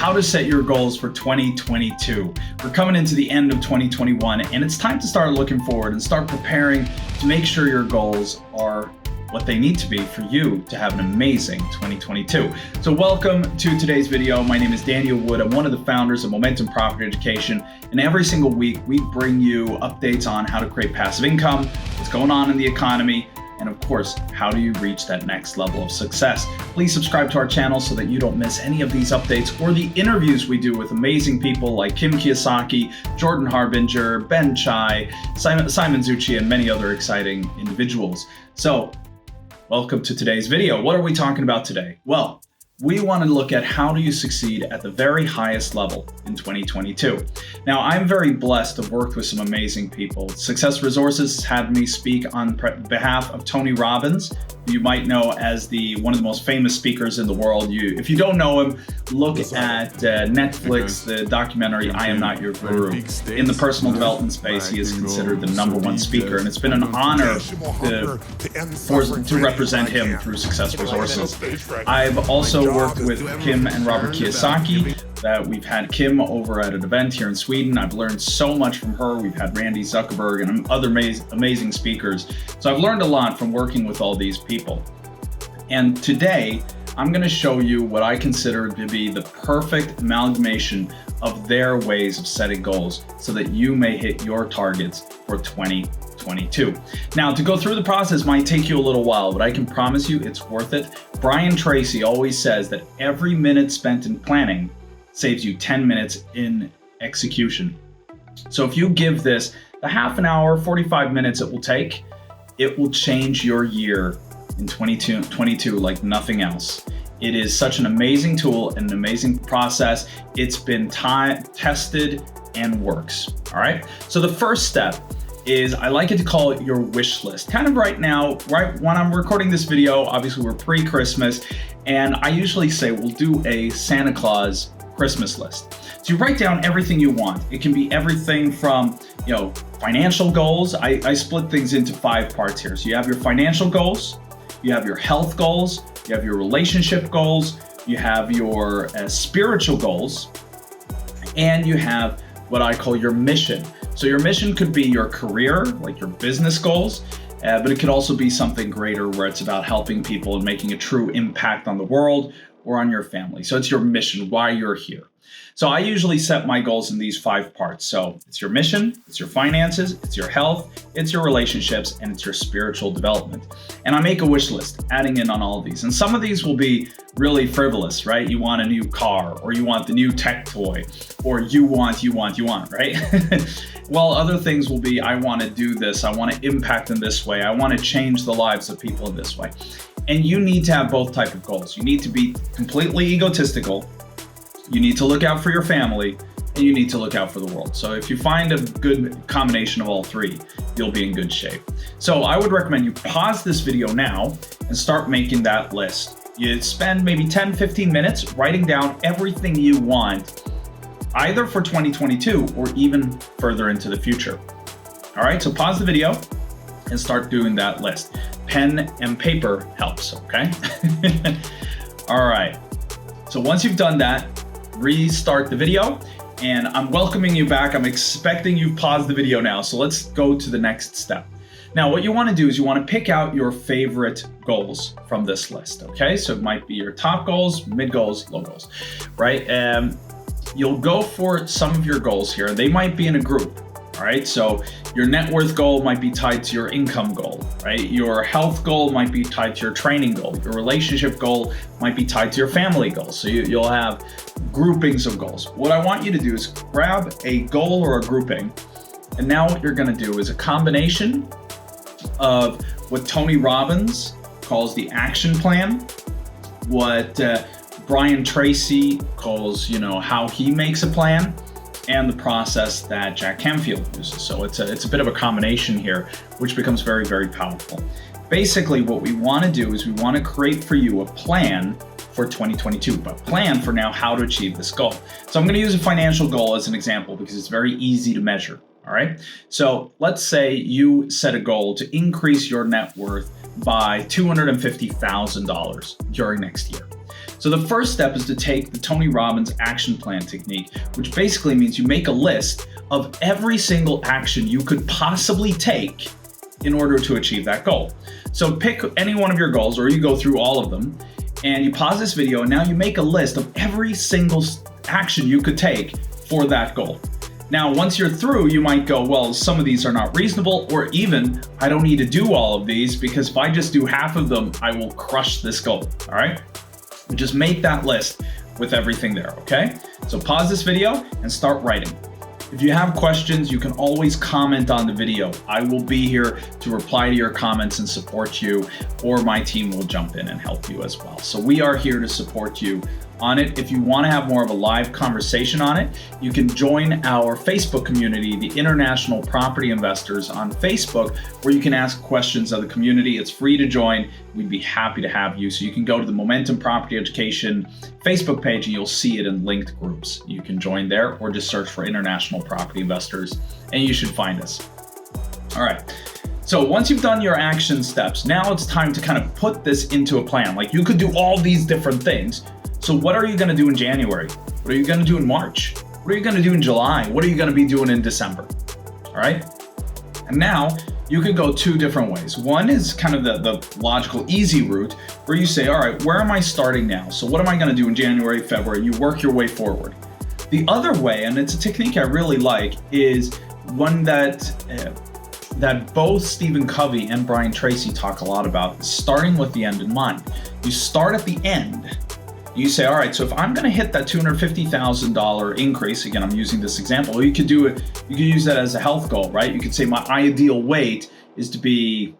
how to set your goals for 2022. We're coming into the end of 2021, and it's time to start looking forward and start preparing to make sure your goals are what they need to be for you to have an amazing 2022. So welcome to today's video. My name is Daniel Wood. I'm one of the founders of Momentum Property Education, and every single week we bring you updates on how to create passive income, what's going on in the economy, and of course, how do you reach that next level of success? Please subscribe to our channel so that you don't miss any of these updates or the interviews we do with amazing people like Kim Kiyosaki, Jordan Harbinger, Ben Chai, Simon Zucci, and many other exciting individuals. So, welcome to today's video. What are we talking about today? Well, we want to look at how do you succeed at the very highest level in 2022. Now, I'm very blessed to have worked with some amazing people. Success Resources had me speak on behalf of Tony Robbins, who you might know as one of the most famous speakers in the world. If you don't know him, look at Netflix, the documentary, I Am Not Your Guru. In the personal development space, he is considered the #1 speaker, and it's been an honor to represent him through Success Resources. I've also worked with Kim and Robert Kiyosaki. We've had Kim over at an event here in Sweden. I've learned so much from her. We've had Randy Zuckerberg and other amazing speakers. So I've learned a lot from working with all these people. And today, I'm going to show you what I consider to be the perfect amalgamation of their ways of setting goals so that you may hit your targets for 2022. Now, to go through the process might take you a little while, but I can promise you it's worth it. Brian Tracy always says that every minute spent in planning saves you 10 minutes in execution. So if you give this the half an hour, 45 minutes it will take, it will change your year in 2022 like nothing else. It is such an amazing tool and an amazing process. It's been tested and works. All right. So the first step is, I like it to call it your wish list. Kind of right now, right when I'm recording this video, obviously we're pre-Christmas, and I usually say we'll do a Santa Claus Christmas list. So you write down everything you want. It can be everything from, financial goals. I split things into 5 parts here. So you have your financial goals, you have your health goals, you have your relationship goals, you have your spiritual goals, and you have what I call your mission. So your mission could be your career, like your business goals, but it could also be something greater where it's about helping people and making a true impact on the world or on your family. So it's your mission, why you're here. So I usually set my goals in these 5 parts. So it's your mission, it's your finances, it's your health, it's your relationships, and it's your spiritual development. And I make a wish list, adding in on all of these. And some of these will be really frivolous, right? You want a new car, or you want the new tech toy, or you want, right? While other things will be, I want to do this, I want to impact in this way, I want to change the lives of people in this way. And you need to have both types of goals. You need to be completely egotistical, you need to look out for your family, and you need to look out for the world. So if you find a good combination of all 3, you'll be in good shape. So I would recommend you pause this video now and start making that list. You spend maybe 10-15 minutes writing down everything you want, either for 2022 or even further into the future. All right, so pause the video and start doing that list. Pen and paper helps, okay? All right, so once you've done that, restart the video, and I'm welcoming you back. I'm expecting you've paused the video now, so let's go to the next step. Now, what you want to do is you want to pick out your favorite goals from this list, okay? So it might be your top goals, mid goals, low goals, right? You'll go for some of your goals here. They might be in a group. All right, so your net worth goal might be tied to your income goal, right? Your health goal might be tied to your training goal. Your relationship goal might be tied to your family goal. So you'll have groupings of goals. What I want you to do is grab a goal or a grouping, and now what you're going to do is a combination of what Tony Robbins calls the action plan, what Brian Tracy calls, how he makes a plan, and the process that Jack Canfield uses. So it's a bit of a combination here, which becomes very, very powerful. Basically, what we want to do is we want to create for you a plan for 2022, but plan for now how to achieve this goal. So I'm going to use a financial goal as an example because it's very easy to measure. All right. So let's say you set a goal to increase your net worth by $250,000 during next year. So the first step is to take the Tony Robbins action plan technique, which basically means you make a list of every single action you could possibly take in order to achieve that goal. So pick any one of your goals, or you go through all of them, and you pause this video, and now you make a list of every single action you could take for that goal. Now, once you're through, you might go, well, some of these are not reasonable, or even, I don't need to do all of these, because if I just do half of them, I will crush this goal, all right? Just make that list with everything there, okay? So pause this video and start writing. If you have questions, you can always comment on the video. I will be here to reply to your comments and support you, or my team will jump in and help you as well. So we are here to support you on it. If you want to have more of a live conversation on it, you can join our Facebook community, the International Property Investors on Facebook, where you can ask questions of the community. It's free to join. We'd be happy to have you. So you can go to the Momentum Property Education Facebook page and you'll see it in linked groups. You can join there, or just search for International Property Investors and you should find us. All right. So once you've done your action steps, now it's time to kind of put this into a plan. Like, you could do all these different things. So what are you going to do in January? What are you going to do in March? What are you going to do in July? What are you going to be doing in December? All right. And now you could go two different ways. One is kind of the logical, easy route, where you say, all right, where am I starting now? So what am I going to do in January, February? You work your way forward. The other way, and it's a technique I really like, is one that both Stephen Covey and Brian Tracy talk a lot about, starting with the end in mind. You start at the end. You say, all right, so if I'm going to hit that $250,000 increase, again, I'm using this example, or you could do it, you could use that as a health goal, right? You could say my ideal weight is to be,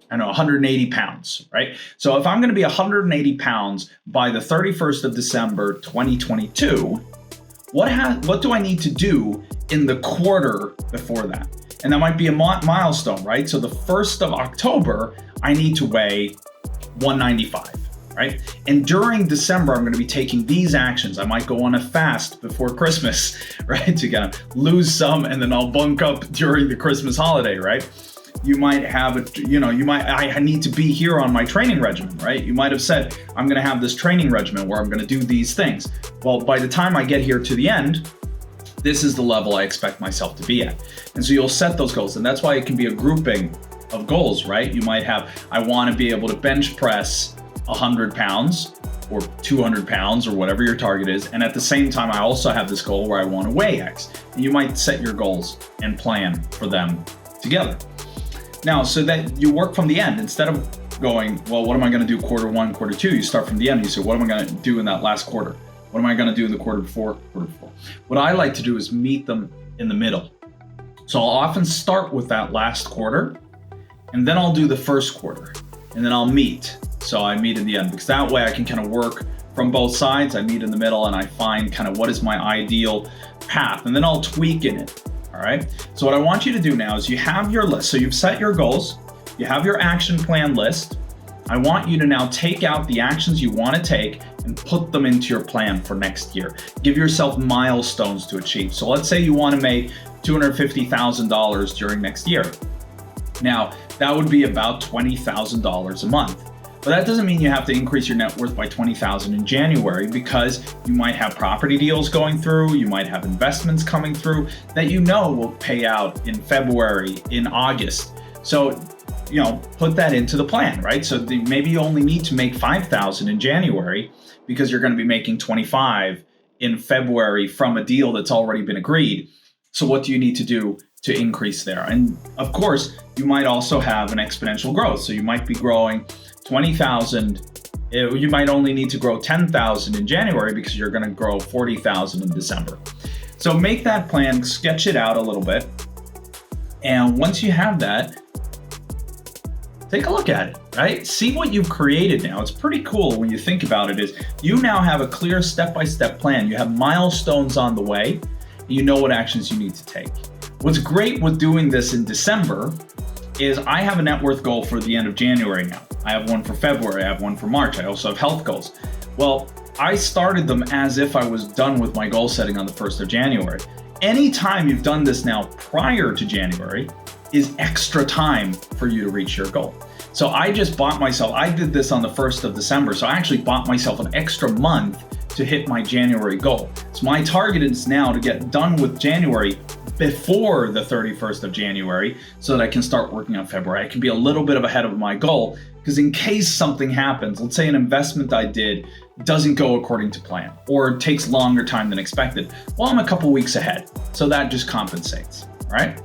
180 pounds, right? So if I'm going to be 180 pounds by the 31st of December, 2022, what do I need to do in the quarter before that? And that might be a milestone, right? So the 1st of October, I need to weigh 195. Right? And during December, I'm going to be taking these actions. I might go on a fast before Christmas, right? To kind of lose some, and then I'll bunk up during the Christmas holiday, right? You might have I need to be here on my training regimen, right? You might have said, I'm going to have this training regimen where I'm going to do these things. Well, by the time I get here to the end, this is the level I expect myself to be at. And so you'll set those goals. And that's why it can be a grouping of goals, right? You might have, I want to be able to bench press 100 pounds or 200 pounds or whatever your target is. And at the same time, I also have this goal where I want to weigh X. And you might set your goals and plan for them together. Now, so that you work from the end, instead of going, well, what am I going to do quarter one, quarter two? You start from the end. You say, what am I going to do in that last quarter? What am I going to do in the quarter before? What I like to do is meet them in the middle. So I'll often start with that last quarter, and then I'll do the first quarter, and then I'll meet. So I meet in the end, because that way I can kind of work from both sides. I meet in the middle and I find kind of what is my ideal path, and then I'll tweak in it. All right. So what I want you to do now is you have your list. So you've set your goals, you have your action plan list. I want you to now take out the actions you want to take and put them into your plan for next year. Give yourself milestones to achieve. So let's say you want to make $250,000 during next year. Now, that would be about $20,000 a month. But that doesn't mean you have to increase your net worth by $20,000 in January, because you might have property deals going through, you might have investments coming through that will pay out in February, in August. So, put that into the plan, right? So maybe you only need to make $5,000 in January because you're going to be making $25,000 in February from a deal that's already been agreed. So what do you need to do to increase there? And of course, you might also have an exponential growth. So you might be growing 20,000. You might only need to grow 10,000 in January because you're going to grow 40,000 in December. So make that plan, sketch it out a little bit. And once you have that, take a look at it, right? See what you've created now. It's pretty cool when you think about it, is you now have a clear step-by-step plan. You have milestones on the way, and you know what actions you need to take. What's great with doing this in December is I have a net worth goal for the end of January now. I have one for February, I have one for March. I also have health goals. Well, I started them as if I was done with my goal setting on the 1st of January. Anytime you've done this now prior to January is extra time for you to reach your goal. So I just bought myself, I did this on the 1st of December, so I actually bought myself an extra month to hit my January goal. So my target is now to get done with January before the 31st of January so that I can start working on February. I can be a little bit ahead of my goal, because in case something happens, let's say an investment I did doesn't go according to plan or takes longer time than expected, well, I'm a couple weeks ahead. So that just compensates, all right?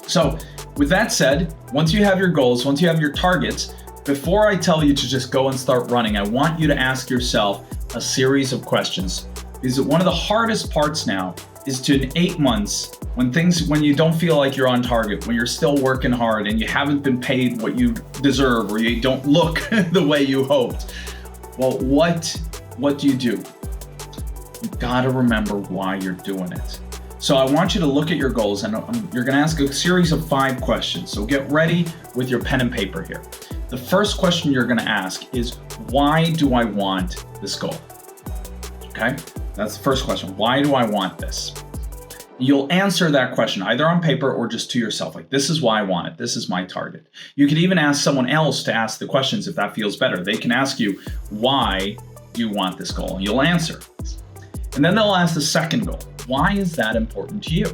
So with that said, once you have your goals, once you have your targets, before I tell you to just go and start running, I want you to ask yourself a series of questions. Because one of the hardest parts now is to, in 8 months, when you don't feel like you're on target, when you're still working hard and you haven't been paid what you deserve, or you don't look the way you hoped, well, what do? You gotta remember why you're doing it. So I want you to look at your goals, and you're gonna ask a series of 5 questions. So get ready with your pen and paper here. The first question you're gonna ask is, why do I want this goal? Okay, that's the first question. Why do I want this? You'll answer that question either on paper or just to yourself, like, this is why I want it. This is my target. You could even ask someone else to ask the questions if that feels better. They can ask you, why do you want this goal? And you'll answer. And then they'll ask the second goal. Why is that important to you?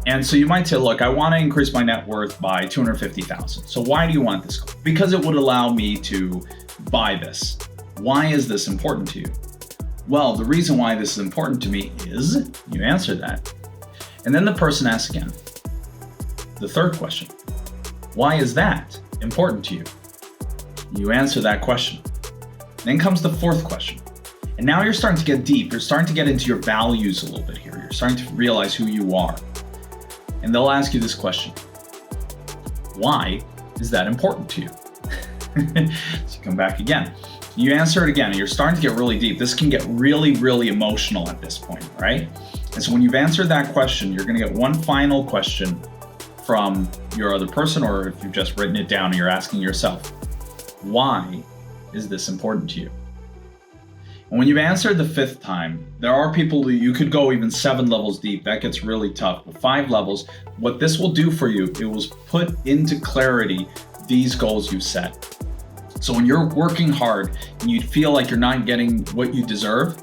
And so you might say, look, I want to increase my net worth by $250,000. So why do you want this goal? Because it would allow me to buy this. Why is this important to you? Well, the reason why this is important to me is, you answer that. And then the person asks again, the third question, why is that important to you? You answer that question. Then comes the fourth question. And now you're starting to get deep. You're starting to get into your values a little bit here. You're starting to realize who you are. And they'll ask you this question. Why is that important to you? So you come back again. You answer it again, and you're starting to get really deep. This can get really, really emotional at this point, right? And so when you've answered that question, you're going to get one final question from your other person, or if you've just written it down and you're asking yourself, why is this important to you? And when you've answered the 5th time, there are people that you could go even 7 levels deep. That gets really tough. But 5 levels, what this will do for you, it will put into clarity these goals you've set. So when you're working hard and you feel like you're not getting what you deserve,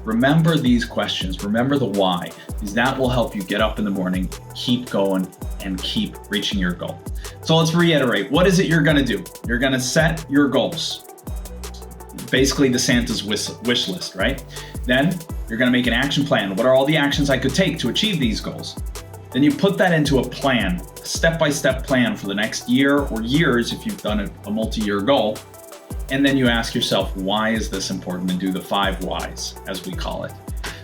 remember these questions. Remember the why, because that will help you get up in the morning, keep going, and keep reaching your goal. So let's reiterate. What is it you're going to do? You're going to set your goals. Basically the Santa's wish list, right? Then you're going to make an action plan. What are all the actions I could take to achieve these goals? Then you put that into a plan, a step-by-step plan for the next year or years if you've done a multi-year goal. And then you ask yourself, why is this important? And do the 5 whys, as we call it.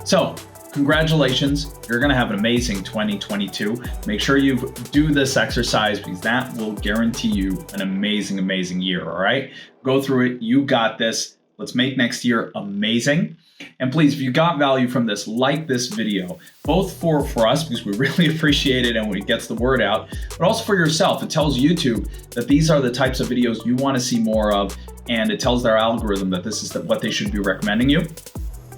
So congratulations. You're going to have an amazing 2022. Make sure you do this exercise, because that will guarantee you an amazing, amazing year. All right, go through it. You got this. Let's make next year amazing. And please, if you got value from this, like this video, both for us, because we really appreciate it and it gets the word out, but also for yourself. It tells YouTube that these are the types of videos you want to see more of, and it tells their algorithm that this is what they should be recommending you.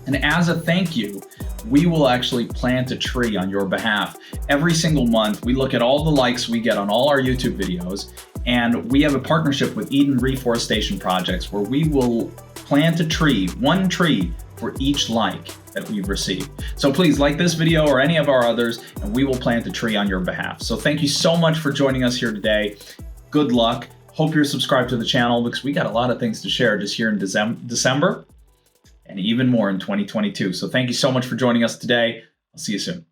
And as a thank you, we will actually plant a tree on your behalf. Every single month, we look at all the likes we get on all our YouTube videos, and we have a partnership with Eden Reforestation Projects where we will plant a tree, 1 tree, for each like that we've received. So please like this video or any of our others, and we will plant a tree on your behalf. So thank you so much for joining us here today. Good luck. Hope you're subscribed to the channel, because we got a lot of things to share just here in December and even more in 2022. So thank you so much for joining us today. I'll see you soon.